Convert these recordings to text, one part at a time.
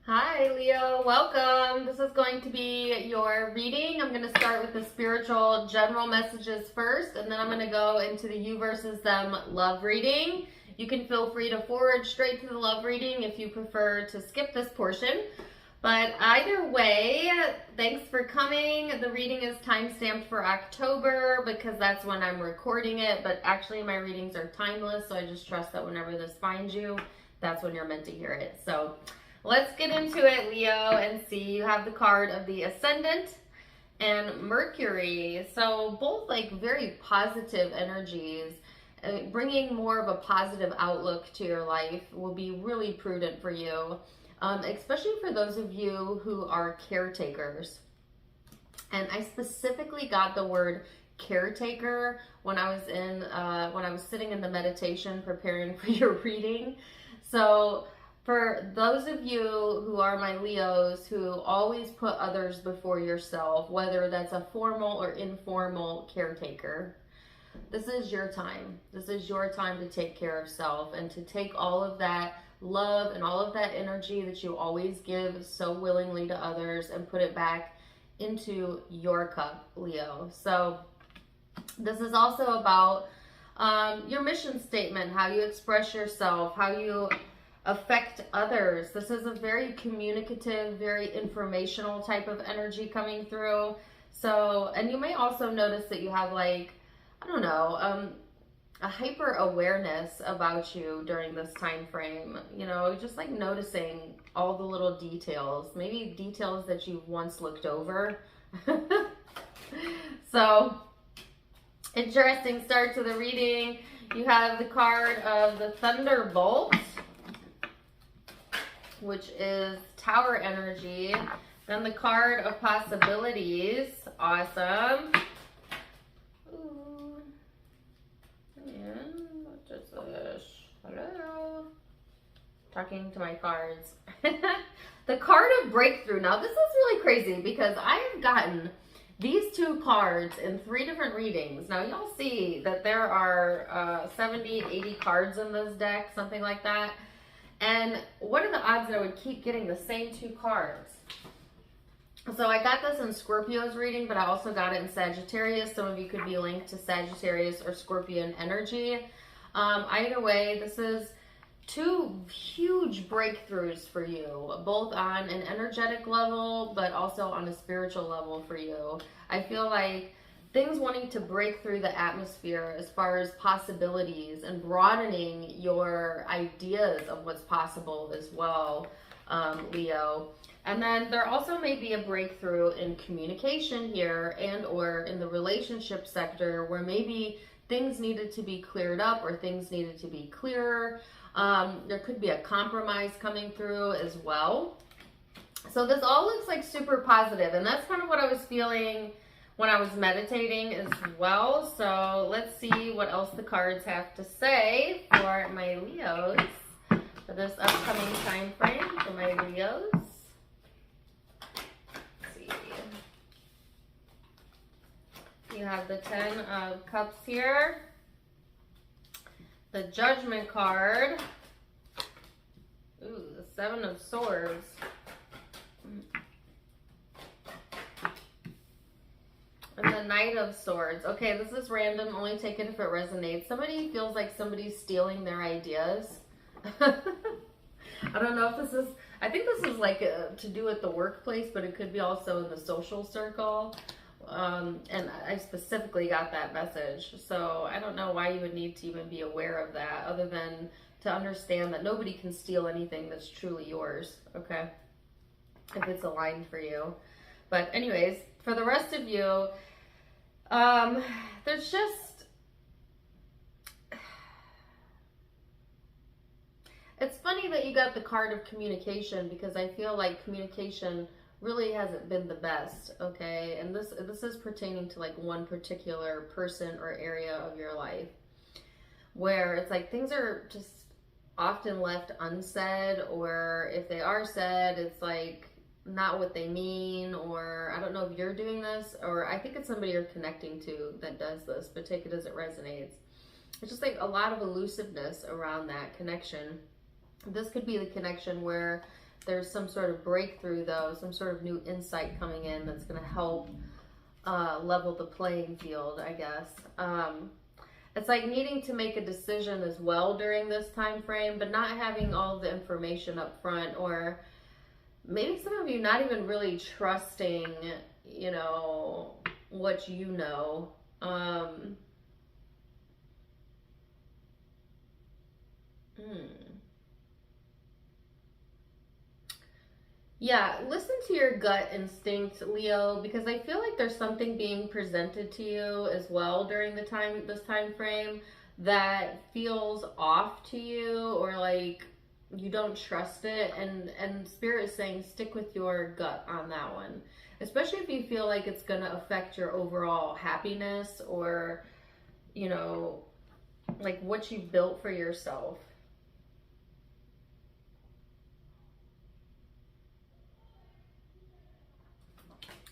Hi, Leo. Welcome. This is going to be your reading. I'm going to start with the spiritual general messages first, and then I'm going to go into the you versus them love reading. You can feel free to forward straight to the love reading if you prefer to skip this portion. But either way, thanks for coming. The reading is time-stamped for October because that's when I'm recording it, but actually my readings are timeless, so I just trust that whenever this finds you, that's when you're meant to hear it. So let's get into it, Leo, and see. You have the card of the Ascendant and Mercury. So both like very positive energies. Bringing more of a positive outlook to your life will be really prudent for you, especially for those of you who are caretakers. And I specifically got the word caretaker when I was sitting in the meditation preparing for your reading. So for those of you who are my Leos who always put others before yourself, whether that's a formal or informal caretaker, this is your time. This is your time to take care of self and to take all of that love and all of that energy that you always give so willingly to others and put it back into your cup, Leo. So this is also about your mission statement, how you express yourself, how you affect others. This is a very communicative, very informational type of energy coming through. So, and you may also notice that you have like, I don't know, a hyper awareness about you during this time frame. You know, just like noticing all the little details, maybe details that you've once looked over. So, interesting start to the reading. You have the card of the Thunderbolt, which is Tower energy. Then the card of Possibilities. Awesome. Ooh. And what is this? Hello. Talking to my cards. The card of Breakthrough. Now this is really crazy because I have gotten these two cards in 3 different readings. Now you'll see that there are 70, 80 cards in this deck, something like that. And what are the odds that I would keep getting the same 2 cards? So I got this in Scorpio's reading, but I also got it in Sagittarius. Some of you could be linked to Sagittarius or Scorpion energy. Either way, this is 2 huge breakthroughs for you, both on an energetic level, but also on a spiritual level for you. I feel like things wanting to break through the atmosphere as far as possibilities and broadening your ideas of what's possible as well, Leo. And then there also may be a breakthrough in communication here and or in the relationship sector where maybe things needed to be cleared up or things needed to be clearer. There could be a compromise coming through as well. So this all looks like super positive, and that's kind of what I was feeling when I was meditating as well. So let's see what else the cards have to say for my Leos for this upcoming time frame for my Leos. Let's see. You have the 10 of Cups here. The Judgment card. Ooh, the 7 of Swords. And the Knight of Swords. Okay, this is random. Only take it if it resonates. Somebody feels like somebody's stealing their ideas. I don't know if this is... I think this is like to do at the workplace, but it could be also in the social circle. And I specifically got that message. So I don't know why you would need to even be aware of that other than to understand that nobody can steal anything that's truly yours, okay? If it's aligned for you. But anyways, for the rest of you, there's just, it's funny that you got the card of communication because I feel like communication really hasn't been the best, okay? And this is pertaining to like one particular person or area of your life where it's like things are just often left unsaid, or if they are said, it's like not what they mean, or I don't know if you're doing this, or I think it's somebody you're connecting to that does this, but take it as it resonates. It's just like a lot of elusiveness around that connection. This could be the connection where there's some sort of breakthrough though, some sort of new insight coming in that's going to help level the playing field, I guess. It's like needing to make a decision as well during this time frame, but not having all the information up front, or maybe some of you not even really trusting, you know, what you know. Yeah, listen to your gut instinct, Leo, because I feel like there's something being presented to you as well during this time frame that feels off to you, or like you don't trust it, and Spirit is saying stick with your gut on that one. Especially if you feel like it's going to affect your overall happiness, or, you know, like what you built for yourself.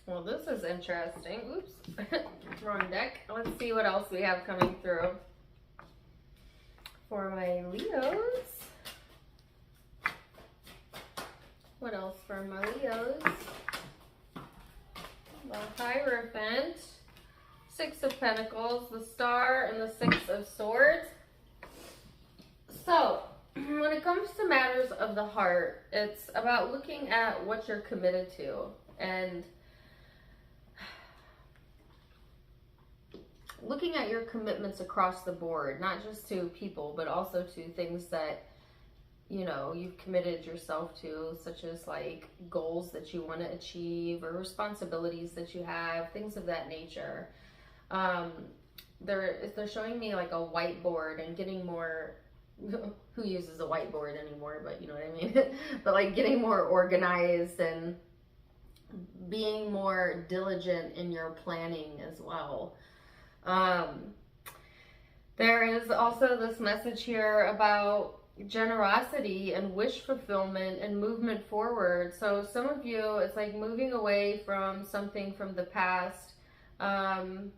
Well, this is interesting. Oops, wrong deck. Let's see what else we have coming through for my Leos. What else for my Leos? The Hierophant, Six of Pentacles, the Star, and the Six of Swords. So, when it comes to matters of the heart, it's about looking at what you're committed to, and looking at your commitments across the board, not just to people, but also to things that, you know, you've committed yourself to, such as like goals that you want to achieve, or responsibilities that you have, things of that nature. They're showing me like a whiteboard and getting more, who uses a whiteboard anymore, but you know what I mean? But like getting more organized and being more diligent in your planning as well. There is also this message here about generosity and wish fulfillment and movement forward. So some of you, it's like moving away from something from the past, and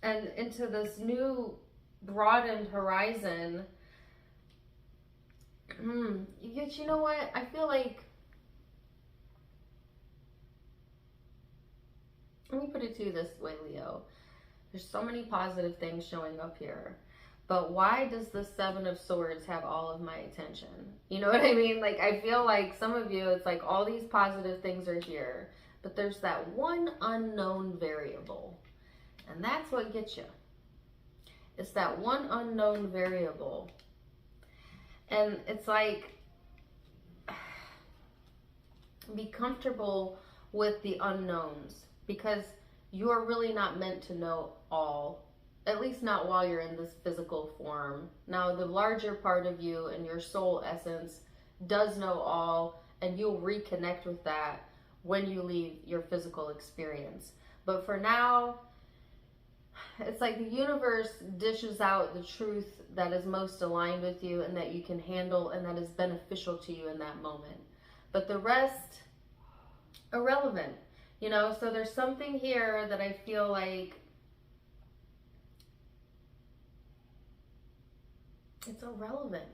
into this new broadened horizon. You know what? I feel like, let me put it to you this way, Leo. There's so many positive things showing up here. But why does the Seven of Swords have all of my attention? You know what I mean? Like, I feel like some of you, it's like all these positive things are here, but there's that one unknown variable. And that's what gets you. It's that one unknown variable. And it's like, be comfortable with the unknowns, because you're really not meant to know all, at least not while you're in this physical form. Now, the larger part of you and your soul essence does know all, and you'll reconnect with that when you leave your physical experience. But for now, it's like the universe dishes out the truth that is most aligned with you and that you can handle and that is beneficial to you in that moment. But the rest, irrelevant. You know, so there's something here that I feel like it's irrelevant.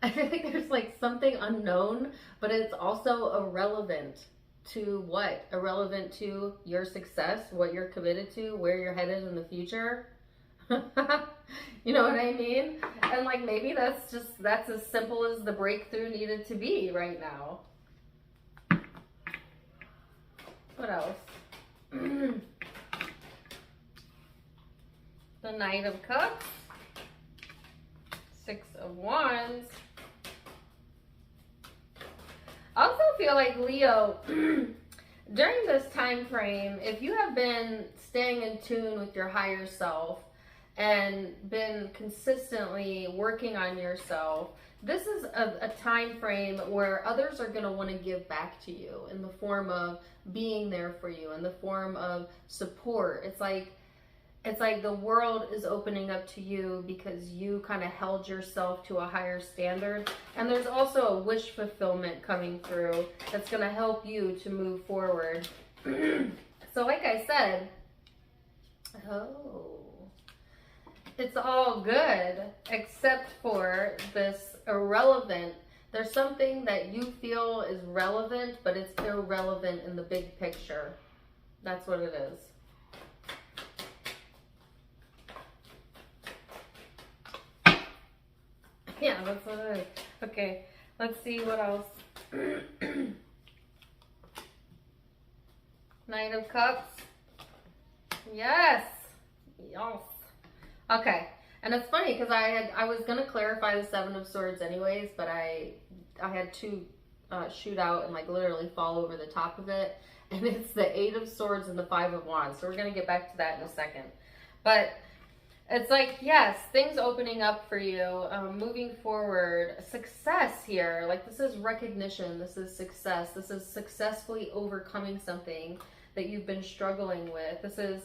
I feel like there's like something unknown, but it's also irrelevant to what? Irrelevant to your success, what you're committed to, where you're headed in the future. You know what I mean? And like maybe that's as simple as the breakthrough needed to be right now. What else? The Knight of Cups, Six of Wands. I also feel like, Leo, during this time frame, if you have been staying in tune with your higher self and been consistently working on yourself, this is a time frame where others are going to want to give back to you in the form of being there for you, in the form of support. It's like the world is opening up to you because you kind of held yourself to a higher standard. And there's also a wish fulfillment coming through that's going to help you to move forward. So like I said, It's all good except for this irrelevant. There's something that you feel is relevant, but it's irrelevant in the big picture. That's what it is. Yeah, that's what it is. Okay, let's see what else. Knight of Cups. Yes. Yes. Okay. And it's funny because I was gonna clarify the Seven of Swords anyways, but I had two shoot out and like literally fall over the top of it. And it's the Eight of Swords and the Five of Wands. So we're gonna get back to that in a second. But it's like, yes, things opening up for you, moving forward, success here. Like this is recognition, this is success, this is successfully overcoming something that you've been struggling with. This is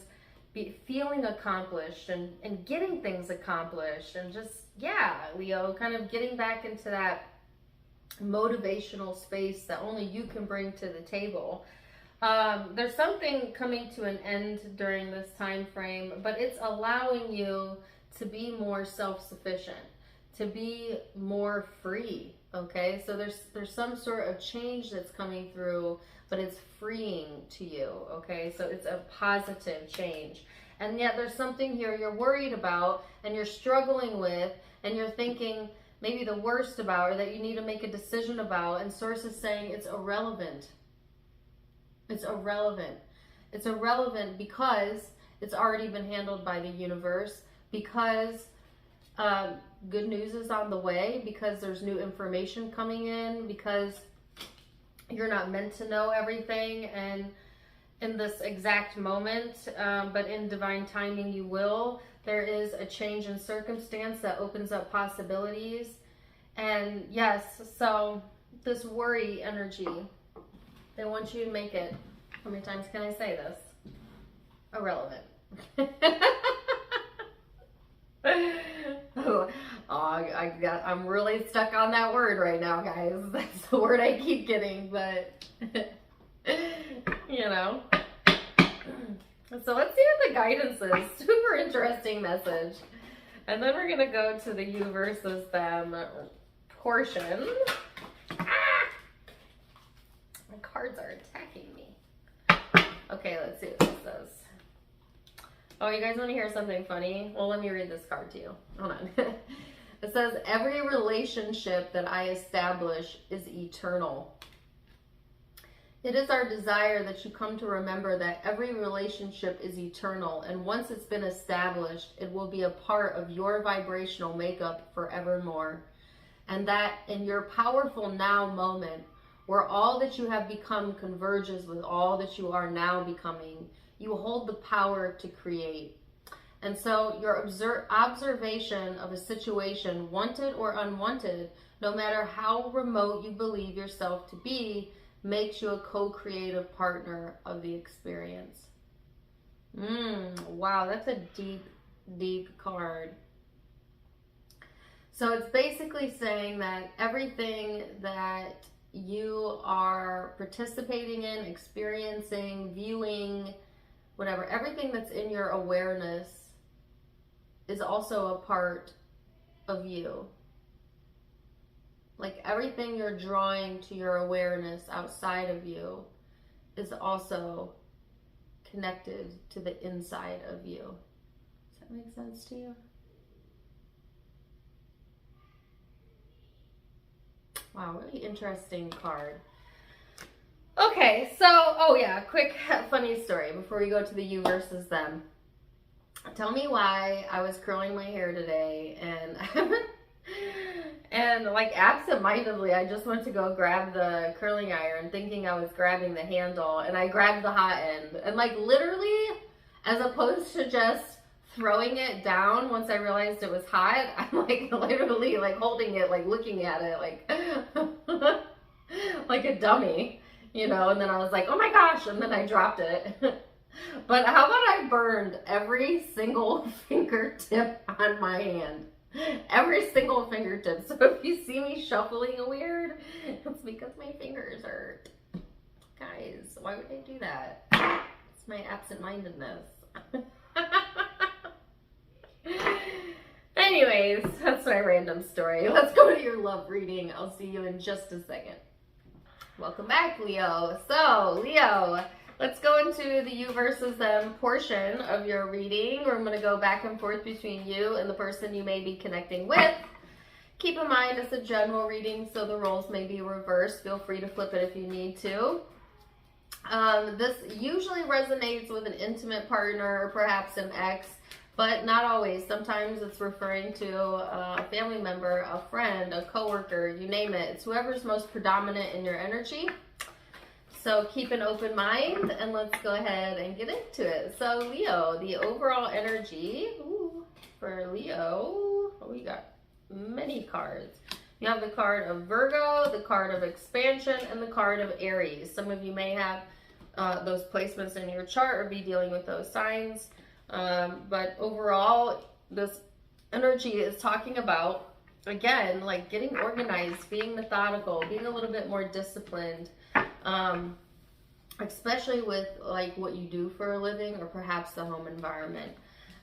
feeling accomplished and getting things accomplished and just, yeah, Leo, kind of getting back into that motivational space that only you can bring to the table. There's something coming to an end during this time frame, but it's allowing you to be more self-sufficient, to be more free. Okay, so there's some sort of change that's coming through, but it's freeing to you. Okay, so it's a positive change. And yet there's something here you're worried about and you're struggling with and you're thinking maybe the worst about, or that you need to make a decision about, and Source is saying it's irrelevant. It's irrelevant. It's irrelevant because it's already been handled by the universe, because good news is on the way, because there's new information coming in, because you're not meant to know everything and in this exact moment, but in divine timing you will. There is a change in circumstance that opens up possibilities. And yes, so this worry energy, they want you to make it, how many times can I say this? Irrelevant. I'm really stuck on that word right now, guys. That's the word I keep getting, but you know. So let's see what the guidance is. Super interesting message. And then we're going to go to the you versus them portion. Ah! My cards are attacking me. Okay, let's see what this says. Oh, you guys want to hear something funny? Well, let me read this card to you. Hold on. It says, every relationship that I establish is eternal. It is our desire that you come to remember that every relationship is eternal, and once it's been established, it will be a part of your vibrational makeup forevermore. And that in your powerful now moment, where all that you have become converges with all that you are now becoming, you hold the power to create. And so your observation of a situation, wanted or unwanted, no matter how remote you believe yourself to be, makes you a co-creative partner of the experience. Wow, that's a deep, deep card. So it's basically saying that everything that you are participating in, experiencing, viewing, whatever, everything that's in your awareness is also a part of you. Like everything you're drawing to your awareness outside of you is also connected to the inside of you. Does that make sense to you? Wow, really interesting card. Okay, so, oh yeah, quick funny story before we go to the you versus them. Tell me why I was curling my hair today and like absentmindedly I just went to go grab the curling iron thinking I was grabbing the handle, and I grabbed the hot end, and like literally, as opposed to just throwing it down once I realized it was hot, I'm like literally like holding it, like looking at it like like a dummy, you know, and then I was like, oh my gosh, and then I dropped it. But how about I burned every single fingertip on my hand? Every single fingertip. So if you see me shuffling weird, it's because my fingers hurt. Guys, why would I do that? It's my absent-mindedness. anyways, that's my random story. Let's go to your love reading. I'll see you in just a second. Welcome back, Leo. So, Leo, let's go into the you versus them portion of your reading. I'm going to go back and forth between you and the person you may be connecting with. Keep in mind it's a general reading, so the roles may be reversed. Feel free to flip it if you need to. This usually resonates with an intimate partner or perhaps an ex, but not always. Sometimes it's referring to a family member, a friend, a coworker, you name it. It's whoever's most predominant in your energy. So keep an open mind and let's go ahead and get into it. So Leo, the overall energy for Leo, we got many cards. You have the card of Virgo, the card of expansion, and the card of Aries. Some of you may have those placements in your chart or be dealing with those signs. But overall, this energy is talking about, again, like getting organized, being methodical, being a little bit more disciplined, especially with like what you do for a living or perhaps the home environment.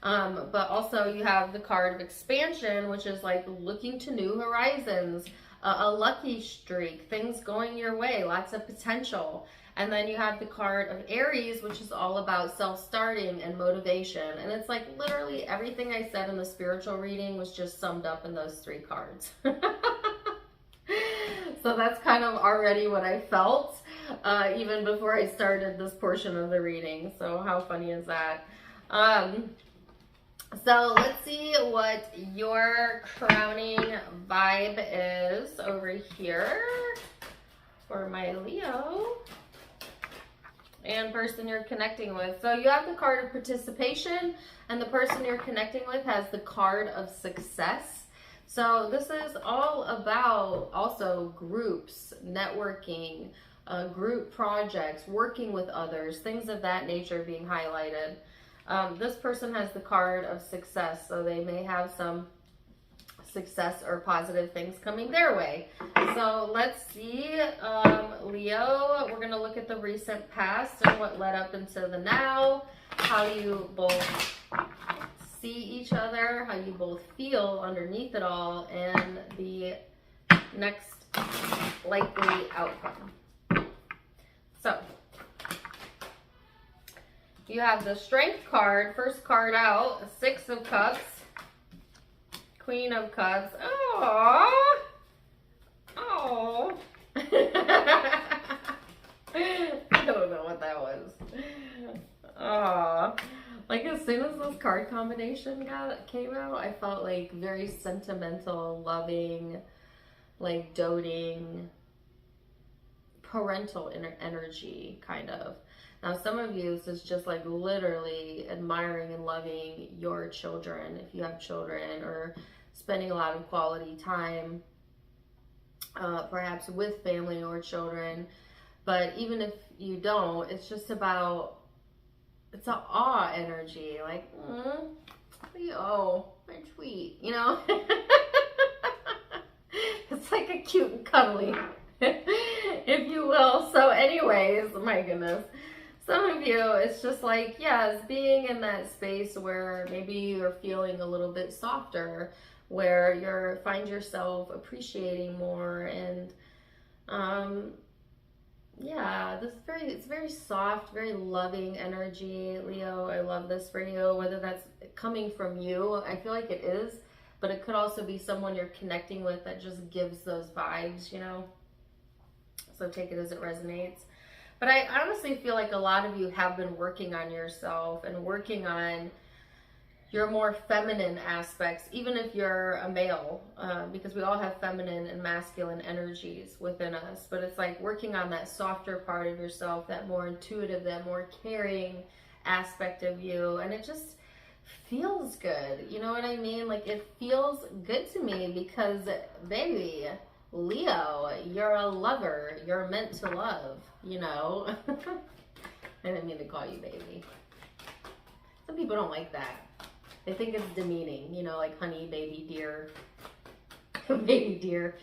But also you have the card of expansion, which is like looking to new horizons, a lucky streak, things going your way, lots of potential. And then you have the card of Aries, which is all about self-starting and motivation. And it's like literally everything I said in the spiritual reading was just summed up in those three cards. So that's kind of already what I felt even before I started this portion of the reading. So how funny is that? So let's see what your crowning vibe is over here for my Leo and person you're connecting with. So you have the card of participation, and the person you're connecting with has the card of success. So this is all about also groups, networking, group projects, working with others, things of that nature being highlighted. This person has the card of success, so they may have some success or positive things coming their way. So let's see, Leo, we're going to look at the recent past and what led up into the now, how you both see each other, how you both feel underneath it all, and the next likely outcome. So you have the Strength card, first card out, Six of Cups, Queen of Cups. Aww. Aww. I don't know what that was. Aww. Like as soon as this card combination came out, I felt like very sentimental, loving, like doting, parental energy, kind of. Now, some of you, this is just like literally admiring and loving your children, if you have children, or spending a lot of quality time, perhaps with family or children. But even if you don't, it's just about, it's an awe energy, like, Leo, my tweet, you know? It's like a cute and cuddly, if you will. So anyways, my goodness. Some of you, it's just like, yes, being in that space where maybe you're feeling a little bit softer, where you find yourself appreciating more, and yeah, it's very soft, very loving energy, Leo. I love this for you, whether that's coming from you. I feel like it is, but it could also be someone you're connecting with that just gives those vibes, you know? So take it as it resonates. But I honestly feel like a lot of you have been working on yourself and working on your more feminine aspects, even if you're a male, because we all have feminine and masculine energies within us. But it's like working on that softer part of yourself, that more intuitive, that more caring aspect of you. And it just feels good. You know what I mean? Like it feels good to me because, baby, Leo, you're a lover. You're meant to love, you know? I didn't mean to call you baby. Some people don't like that. They think it's demeaning, you know, like honey, baby, dear. Baby dear.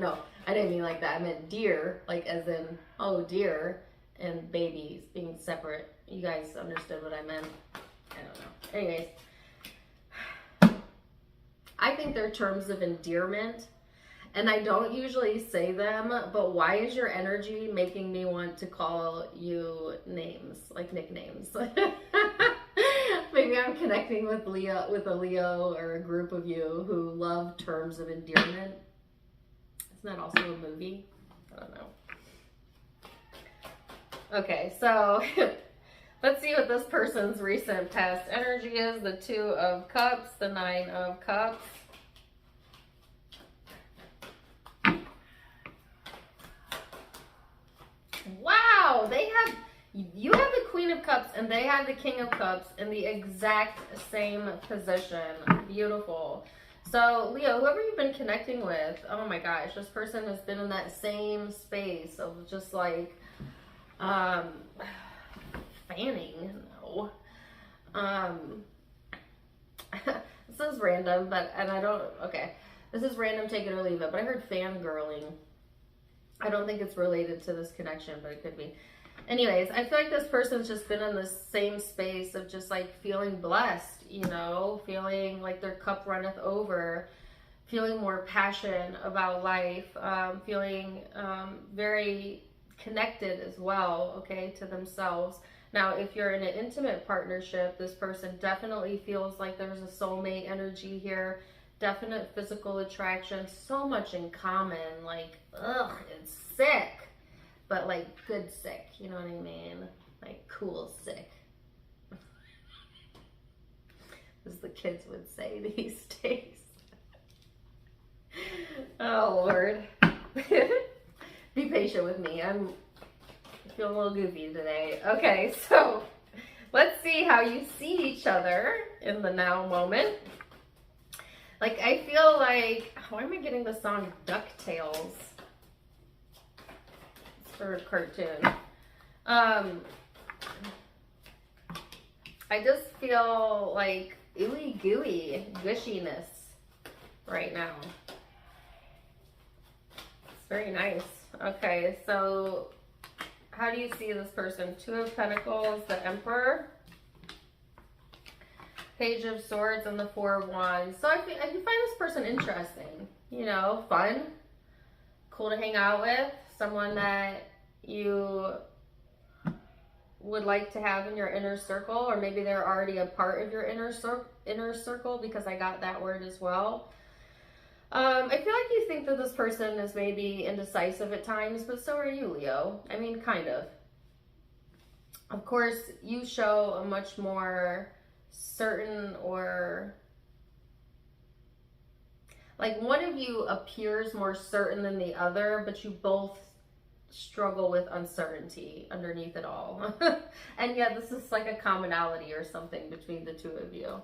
No, I didn't mean like that. I meant dear, like as in, oh dear, and babies being separate. You guys understood what I meant. I don't know. Anyways. I think they're terms of endearment. And I don't usually say them, but why is your energy making me want to call you names, like nicknames? Maybe I'm connecting with a Leo or a group of you who love terms of endearment. Isn't that also a movie? I don't know. Okay, so let's see what this person's recent past energy is. The Two of Cups, the Nine of Cups. Wow, you have the Queen of Cups and they have the King of Cups in the exact same position. Beautiful. So, Leo, whoever you've been connecting with, oh my gosh, this person has been in that same space of just like, fanning, no. This is random, okay. This is random, take it or leave it, but I heard fangirling. I don't think it's related to this connection, but it could be. Anyways, I feel like this person's just been in the same space of just like feeling blessed, you know, feeling like their cup runneth over, feeling more passion about life, feeling very connected as well, okay, to themselves. Now, if you're in an intimate partnership, this person definitely feels like there's a soulmate energy here. Definite physical attraction, so much in common, like, ugh, it's sick, but like good sick, you know what I mean? Like cool sick. As the kids would say these days. Oh Lord. Be patient with me, I'm feeling a little goofy today. Okay, so let's see how you see each other in the now moment. Like, I feel like, why am I getting the song DuckTales? It's for a cartoon. I just feel like ooey gooey gushiness right now. It's very nice. Okay, so how do you see this person? Two of Pentacles, the Emperor, Page of Swords, and the Four of Wands. So I find this person interesting, you know, fun, cool to hang out with, someone that you would like to have in your inner circle, or maybe they're already a part of your inner circle, because I got that word as well. I feel like you think that this person is maybe indecisive at times, but so are you, Leo. I mean, kind of. Of course, you show a much more certain, or like one of you appears more certain than the other, but you both struggle with uncertainty underneath it all. And yeah, this is like a commonality or something between the two of you.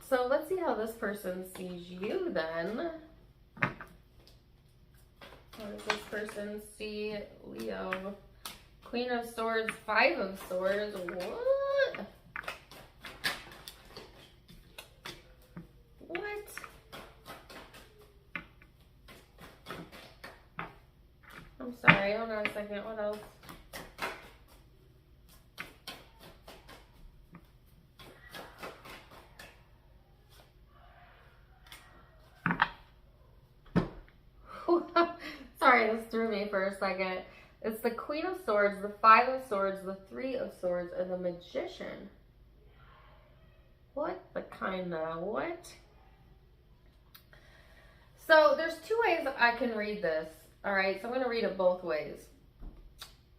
So let's see how this person sees you then. How does this person see Leo? Queen of Swords, Five of Swords. What? What? I'm sorry, hold on a second. What else? Sorry, this threw me for a second. It's the Queen of Swords, the Five of Swords, the Three of Swords, and the Magician. What the kind of what? So there's two ways I can read this. All right, so I'm going to read it both ways.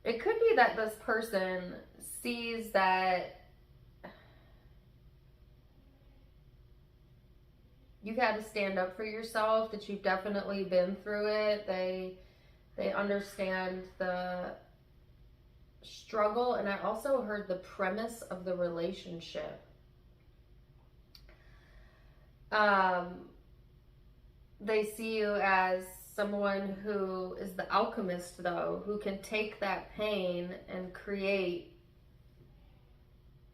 It could be that this person sees that you've had to stand up for yourself, that you've definitely been through it. They understand the struggle, and I also heard the premise of the relationship. They see you as someone who is the alchemist, though, who can take that pain and create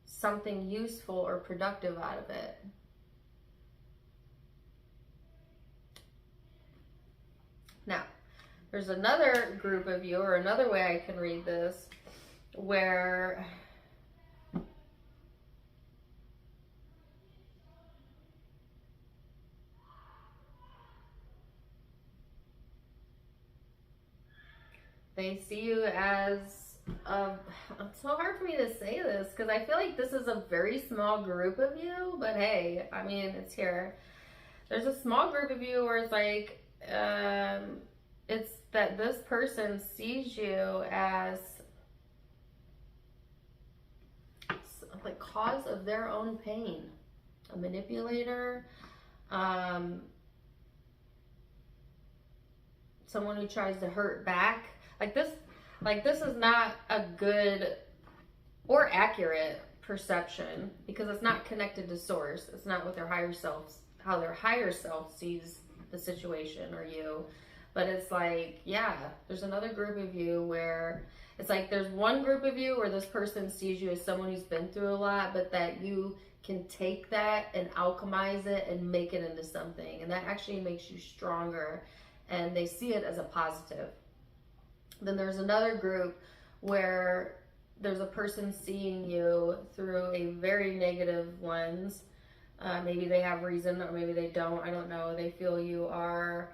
something useful or productive out of it. Now, there's another group of you, or another way I can read this, where They see you as, it's so hard for me to say this because I feel like this is a very small group of you, but hey, I mean, it's here. There's a small group of you where it's like, it's that this person sees you as the cause of their own pain, a manipulator, someone who tries to hurt back. Like this is not a good or accurate perception because it's not connected to source. It's not what their higher selves, how their higher self sees the situation or you. But it's like, yeah, there's another group of you where it's like there's one group of you where this person sees you as someone who's been through a lot, but that you can take that and alchemize it and make it into something. And that actually makes you stronger. And they see it as a positive. Then there's another group where there's a person seeing you through a very negative lens. Maybe they have reason or maybe they don't. I don't know. They feel you are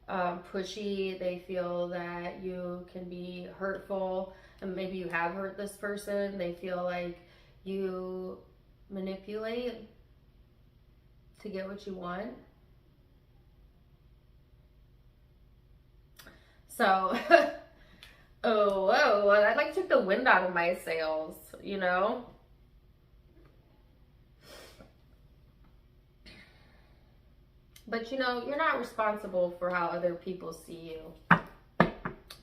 pushy. They feel that you can be hurtful. And maybe you have hurt this person. They feel like you manipulate to get what you want. So, oh, whoa, that like took the wind out of my sails, you know? But, you know, you're not responsible for how other people see you.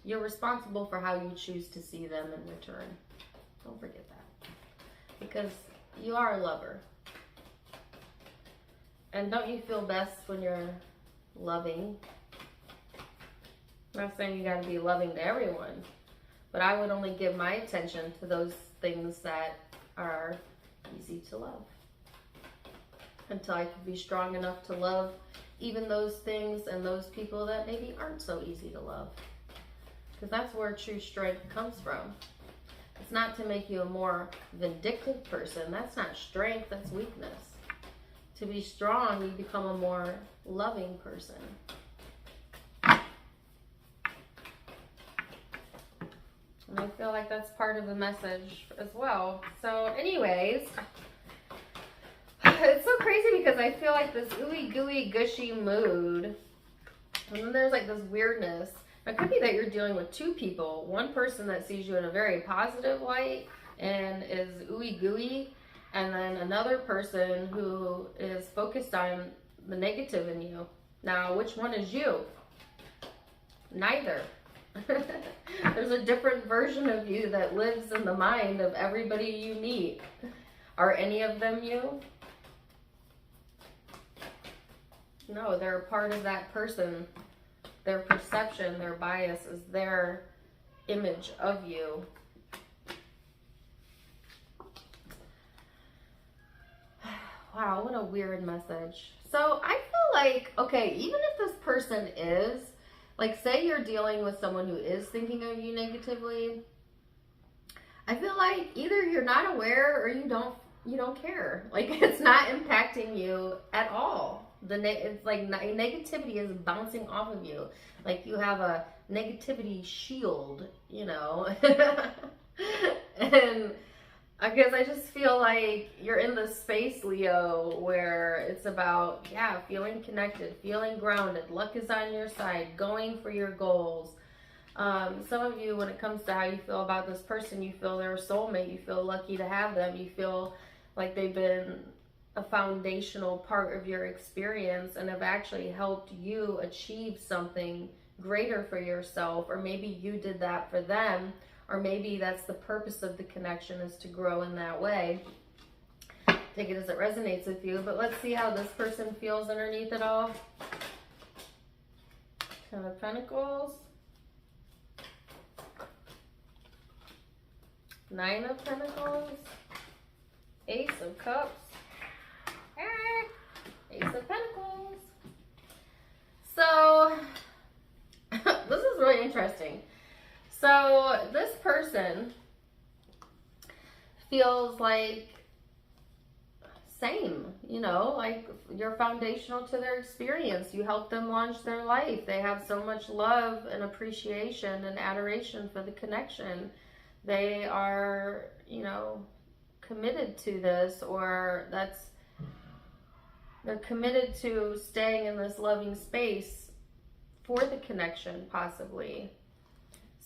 You're responsible for how you choose to see them in return. Don't forget that. Because you are a lover. And don't you feel best when you're loving? I'm not saying you got to be loving to everyone, but I would only give my attention to those things that are easy to love until I could be strong enough to love even those things and those people that maybe aren't so easy to love, because that's where true strength comes from. It's not to make you a more vindictive person. That's not strength, that's weakness. To be strong, you become a more loving person. And I feel like that's part of the message as well. So anyways, it's so crazy because I feel like this ooey gooey gushy mood. And then there's like this weirdness. It could be that you're dealing with two people. One person that sees you in a very positive light and is ooey gooey. And then another person who is focused on the negative in you. Now, which one is you? Neither. There's a different version of you that lives in the mind of everybody you meet. Are any of them you? No, they're a part of that person. Their perception, their bias is their image of you. Wow, what a weird message. So I feel like, okay, even if this person is, like, say you're dealing with someone who is thinking of you negatively, I feel like either you're not aware or you don't care. Like, it's not impacting you at all. It's like negativity is bouncing off of you. Like you have a negativity shield, you know. And I guess I just feel like you're in the space, Leo, where it's about, yeah, feeling connected, feeling grounded. Luck is on your side, going for your goals. Some of you, when it comes to how you feel about this person, you feel they're a soulmate. You feel lucky to have them. You feel like they've been a foundational part of your experience and have actually helped you achieve something greater for yourself. Or maybe you did that for them. Or maybe that's the purpose of the connection, is to grow in that way. Take it as it resonates with you. But let's see how this person feels underneath it all. Ten of Pentacles. Nine of Pentacles. Ace of Cups. Ace of Pentacles. So, this is really interesting. So this person feels like same, you know, like you're foundational to their experience. You help them launch their life. They have so much love and appreciation and adoration for the connection. They are, you know, committed to this, or they're committed to staying in this loving space for the connection, possibly.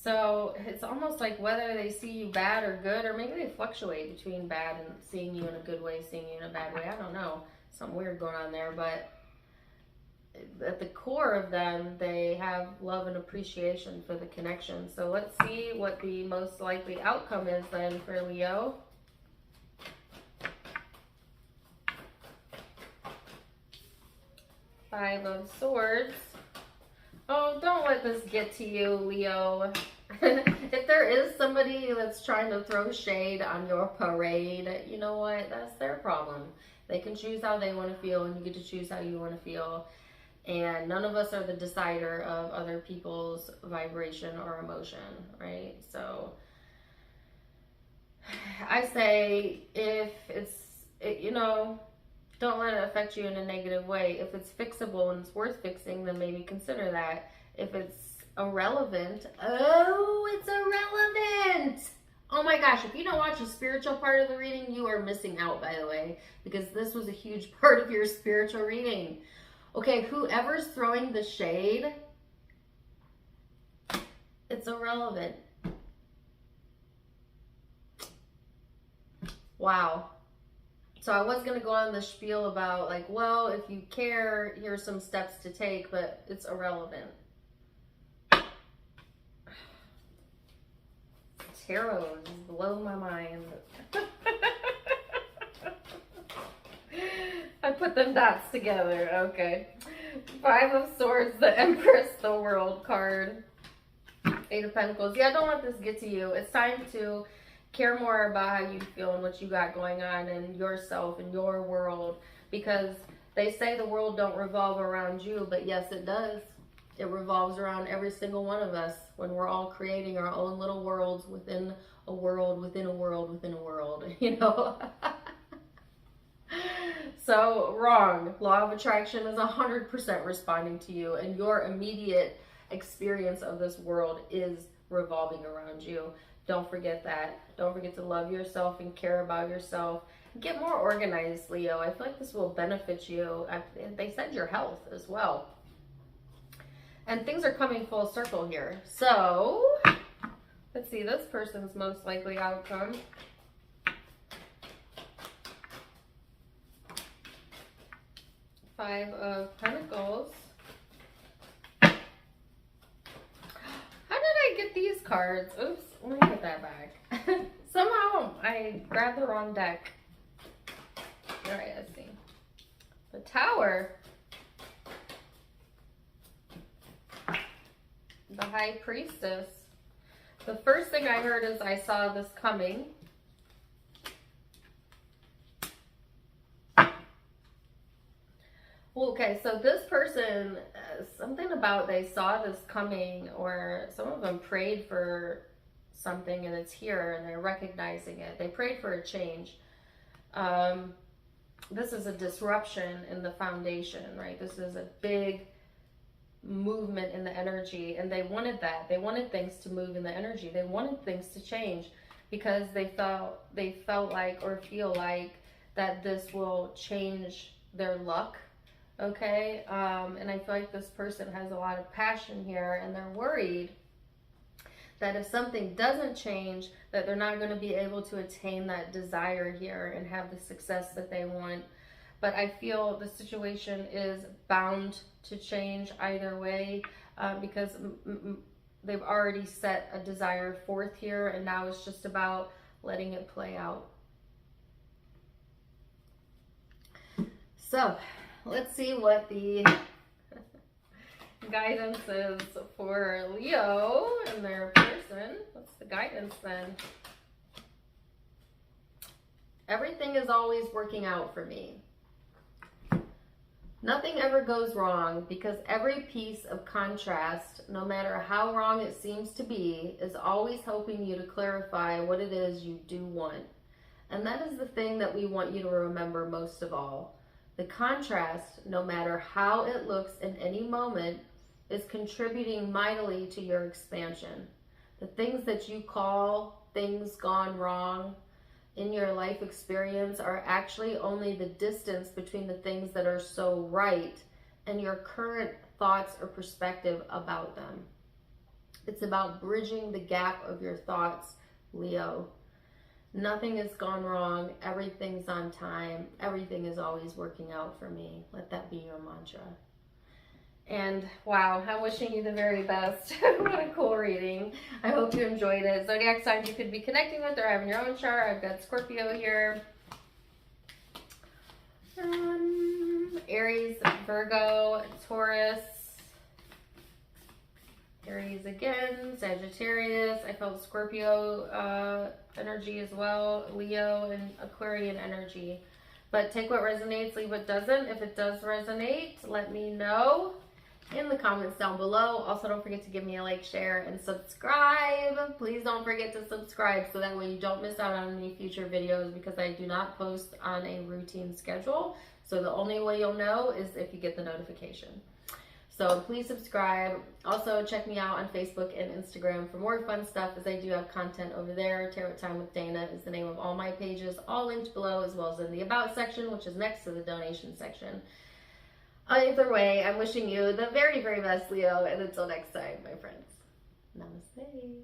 So it's almost like whether they see you bad or good, or maybe they fluctuate between bad and seeing you in a good way, seeing you in a bad way. I don't know. Something weird going on there. But at the core of them, they have love and appreciation for the connection. So let's see what the most likely outcome is then for Leo. Five of Swords. Oh, don't let this get to you, Leo. If there is somebody that's trying to throw shade on your parade, you know what? That's their problem. They can choose how they want to feel, and you get to choose how you want to feel. And none of us are the decider of other people's vibration or emotion, right? So I say if you know, don't let it affect you in a negative way. If it's fixable and it's worth fixing, then maybe consider that. If it's irrelevant, oh, it's irrelevant. Oh my gosh, if you don't watch the spiritual part of the reading, you are missing out, by the way, because this was a huge part of your spiritual reading. Okay, whoever's throwing the shade, it's irrelevant. Wow. So I was going to go on the spiel about like, well, if you care, here's some steps to take, but it's irrelevant. Tarot just blow my mind. I put them dots together. Okay. Five of Swords, the Empress, the World card. Eight of Pentacles. Yeah, don't let this get to you. It's time to care more about how you feel and what you got going on in yourself and your world, because they say the world don't revolve around you, but yes, it does. It revolves around every single one of us when we're all creating our own little worlds within a world, within a world, within a world, you know? So wrong. Law of attraction is 100% responding to you, and your immediate experience of this world is revolving around you. Don't forget that. Don't forget to love yourself and care about yourself. Get more organized, Leo. I feel like this will benefit you. They said your health as well. And things are coming full circle here. So, let's see this person's most likely outcome. Five of Pentacles. How did I get these cards? Oops. Let me put that back. Somehow I grabbed the wrong deck. All right, let's see. The Tower. The High Priestess. The first thing I heard is I saw this coming. Okay, so this person, something about they saw this coming, or some of them prayed for something and it's here and they're recognizing it. They prayed for a change. This is a disruption in the foundation, right? This is a big movement in the energy, and they wanted that. They wanted things to move in the energy. They wanted things to change because they felt like or feel like that this will change their luck. Okay, and I feel like this person has a lot of passion here, and they're worried that if something doesn't change, that they're not going to be able to attain that desire here and have the success that they want. But I feel the situation is bound to change either way, because they've already set a desire forth here, and now it's just about letting it play out. So let's see what the guidance is for Leo and their person. What's the guidance then? Everything is always working out for me. Nothing ever goes wrong, because every piece of contrast, no matter how wrong it seems to be, is always helping you to clarify what it is you do want. And that is the thing that we want you to remember most of all. The contrast, no matter how it looks in any moment, is contributing mightily to your expansion. The things that you call things gone wrong in your life experience are actually only the distance between the things that are so right and your current thoughts or perspective about them. It's about bridging the gap of your thoughts, Leo. Nothing has gone wrong. Everything's on time. Everything is always working out for me. Let that be your mantra. And wow, I'm wishing you the very best. What a cool reading. I hope you enjoyed it. Zodiac signs you could be connecting with or having your own chart. I've got Scorpio here. Aries, Virgo, Taurus. Aries again, Sagittarius. I felt Scorpio energy as well. Leo and Aquarian energy. But take what resonates, leave what doesn't. If it does resonate, let me know in the comments down below. Also, don't forget to give me a like, share, and subscribe. Please don't forget to subscribe so that way you don't miss out on any future videos, because I do not post on a routine schedule. So the only way you'll know is if you get the notification. So please subscribe. Also, check me out on Facebook and Instagram for more fun stuff, as I do have content over there. Tarot Time with Dana is the name of all my pages, all linked below, as well as in the About section, which is next to the donation section. Either way, I'm wishing you the very, very best, Leo, and until next time, my friends. Namaste.